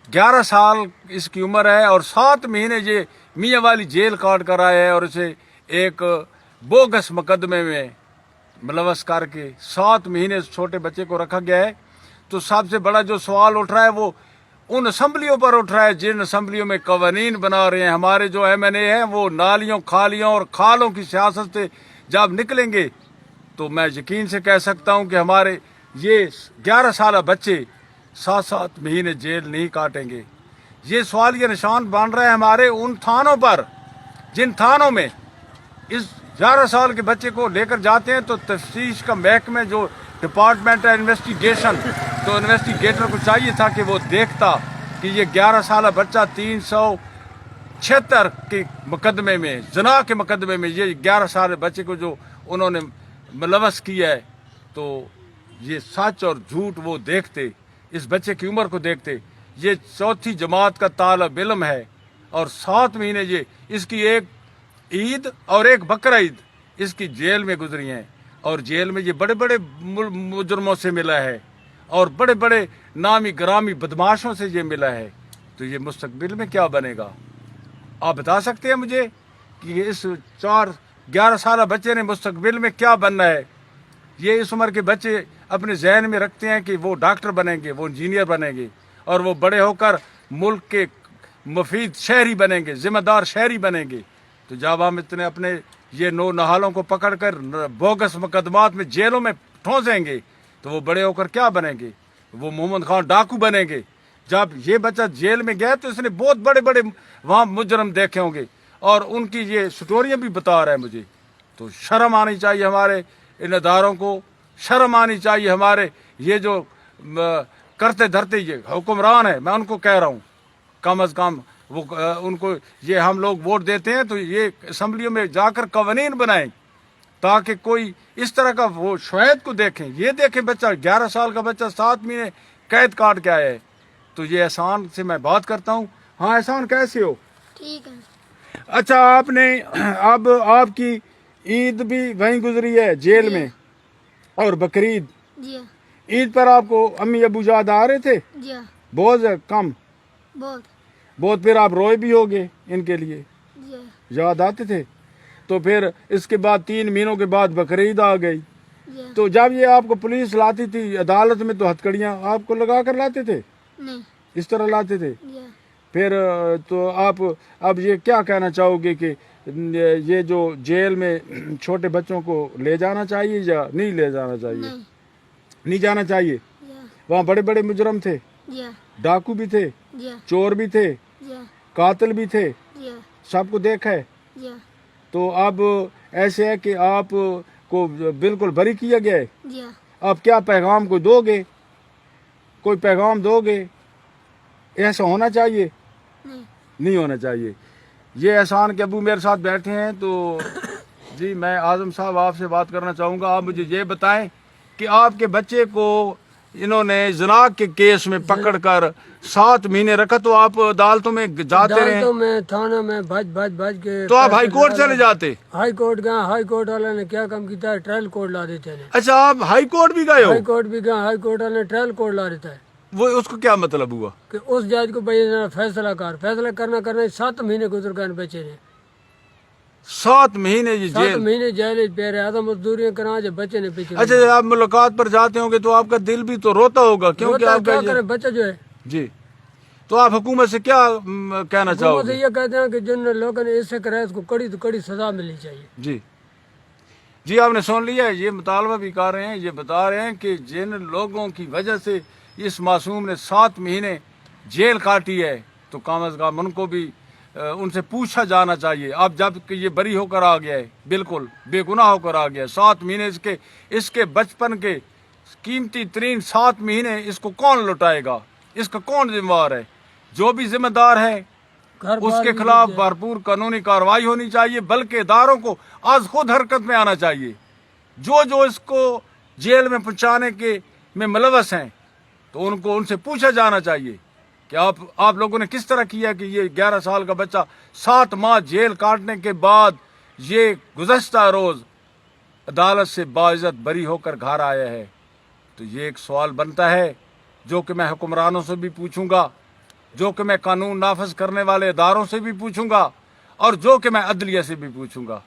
11 साल इसकी उम्र है और 7 महीने ये मियाँ वाली जेल काट कर आया है, और इसे एक बोगस मुकदमे में मुलवस करके 7 महीने इस छोटे बच्चे को रखा गया है। तो सबसे बड़ा जो सवाल उठ रहा है वो उन असम्बलियों पर उठ रहा है जिन असम्बलियों में कवानीन बना रहे हैं। हमारे जो MNA हैं वो नालियों, खालियों और खालों की सियासत से जब निकलेंगे तो मैं यकीन से कह सकता हूं कि हमारे ये 11 साल बच्चे 7-7 महीने जेल नहीं काटेंगे। ये सवाल ये निशान बन रहा है हमारे उन थानों पर जिन थानों में इस 11 साल के बच्चे को लेकर जाते हैं। तो तफ्तीश का महकमा जो डिपार्टमेंट है इन्वेस्टिगेशन, तो इन्वेस्टिगेटर को चाहिए था कि वो देखता कि ये 11 साल बच्चा 376 के मुकदमे में, ज़िना के मुकदमे में, ये 11 साल बच्चे को जो उन्होंने मुलवस किया है, तो ये सच और झूठ वो देखते, इस बच्चे की उम्र को देखते। ये 4ठी जमात का तालिब इल्म है और 7 महीने ये इसकी एक ईद और एक बकरा ईद इसकी जेल में गुजरी हैं, और जेल में ये बड़े बड़े मुजरमों से मिला है और बड़े बड़े नामी ग्रामी बदमाशों से ये मिला है। तो ये मुस्तकबिल में क्या बनेगा? आप बता सकते हैं मुझे कि इस 11 साल बच्चे ने मुस्तकबिल में क्या बनना है? ये इस उम्र के बच्चे अपने जहन में रखते हैं कि वो डॉक्टर बनेंगे, वो इंजीनियर बनेंगे और वो बड़े होकर मुल्क के मुफीद शहरी बनेंगे, जिम्मेदार शहरी बनेंगे। तो जब हम इतने अपने ये नो नहालों को पकड़कर बोगस मुकदमात में जेलों में ठोंसेंगे तो वो बड़े होकर क्या बनेंगे? वो मोहम्मद खान डाकू बनेंगे। जब ये बच्चा जेल में गया तो इसने बहुत बड़े बड़े वहाँ मुजरम देखे होंगे और उनकी ये स्टोरियाँ भी बता रहा है मुझे। तो शर्म आनी चाहिए हमारे इन अदारों को, शर्म आनी चाहिए हमारे ये जो करते धरते ये हुक्मरान है, मैं उनको कह रहा हूँ कम अज़ कम वो उनको ये हम लोग वोट देते हैं तो ये असम्बलियों में जाकर कवानीन बनाएं ताकि कोई इस तरह का वो शवायद को देखें। ये देखें बच्चा 11 साल का बच्चा 7 महीने कैद काट के आया है। तो ये एहसान से मैं बात करता हूँ। हाँ एहसान, कैसे हो? ठीक है। अच्छा, आपने अब आपकी ईद भी वहीं गुजरी है जेल में और बकरीद। जी हाँ। ईद पर आपको अम्मी अबू याद आ रहे थे? जी हाँ। बहुत कम? बहुत। फिर आप रोए भी होगे इनके लिए? जी हाँ। याद आते थे? तो फिर इसके बाद 3 महीनों के बाद बकरीद आ गई। जी हाँ। तो जब ये आपको पुलिस लाती थी अदालत में तो हथकड़ियाँ आपको लगा कर लाते थे? नहीं। इस तरह लाते थे? जी हाँ। फिर तो आप अब ये क्या कहना चाहोगे कि ये जो जेल में छोटे बच्चों को ले जाना चाहिए या नहीं ले जाना चाहिए? नहीं जाना चाहिए। जी हाँ। वहाँ बड़े बड़े मुजरम थे, जी हाँ। डाकू भी थे, जी हाँ। चोर भी थे, जी हाँ। कातिल भी थे, जी हाँ। सबको देखा है। जी हाँ। तो अब ऐसे है कि आप को बिल्कुल बरी किया गया है। जी हाँ। आप क्या पैगाम को दोगे? कोई पैगाम दोगे? ऐसा होना चाहिए? नहीं होना चाहिए। ये एहसान के अबू मेरे साथ बैठे हैं। तो जी मैं आज़म साहब आपसे बात करना चाहूँगा। आप मुझे ये बताएं कि आपके बच्चे को इन्होंने ज़िना के केस में पकड़कर 7 महीने रखा, तो आप अदालतों में जाते रहे? अदालतों में, थाना में भज के। तो आप हाई कोर्ट चले जाते? हाई कोर्ट गए, हाई कोर्ट वाले ने क्या काम किया है, ट्रायल कोर्ट ला देते हैं। अच्छा, आप हाई कोर्ट भी गए हो? हाई कोर्ट भी गए, हाई कोर्ट वाले ने ट्रायल कोर्ट ला देता है। वो उसको क्या मतलब हुआ? कि उस जज को भाई फैसला करना 7 महीने गुजर गए बच्चे ने। 7 महीने ये 7 जेल? महीने जेल पे रहे, आधा मजदूरियां करा जो बच्चे ने पीछे। अच्छा, जब आप मुलाकात पर जाते होंगे तो आपका दिल भी तो रोता होगा क्योंकि आप क्या करे बच्चा जो है। जी, तो आप हुकूमत से क्या कहना हुकूमत चाहोगे? ये कहते हैं कि जिन लोगों ने इससे कराया उसको कड़ी तो कड़ी सजा मिलनी चाहिए। जी जी, आपने सुन लिया है, ये मुतालबा भी कर रहे हैं, ये बता रहे हैं कि जिन लोगों की वजह से इस मासूम ने 7 महीने जेल काटी है तो कम अज़ कम उनको भी उनसे पूछा जाना चाहिए। अब जब कि ये बरी होकर आ गया है, बिल्कुल बेगुनाह होकर आ गया है, 7 महीने इसके बचपन के कीमती तरीन 7 महीने इसको कौन लौटाएगा? इसका कौन जिम्मेदार है? जो भी जिम्मेदार है उसके खिलाफ भरपूर कानूनी कार्रवाई होनी चाहिए, बल्कि इदारों को आज खुद हरकत में आना चाहिए। जो इसको जेल में पहुंचाने के में मुलवस हैं तो उनसे पूछा जाना चाहिए कि आप लोगों ने किस तरह किया कि ये 11 साल का बच्चा 7 माह जेल काटने के बाद ये गुज़श्ता रोज अदालत से बाइज्जत बरी होकर घर आया है। तो ये एक सवाल बनता है जो कि मैं हुक्मरानों से भी पूछूंगा, जो कि मैं कानून नाफज करने वाले इदारों से भी पूछूंगा और जो कि मैं अदलिया से भी पूछूंगा।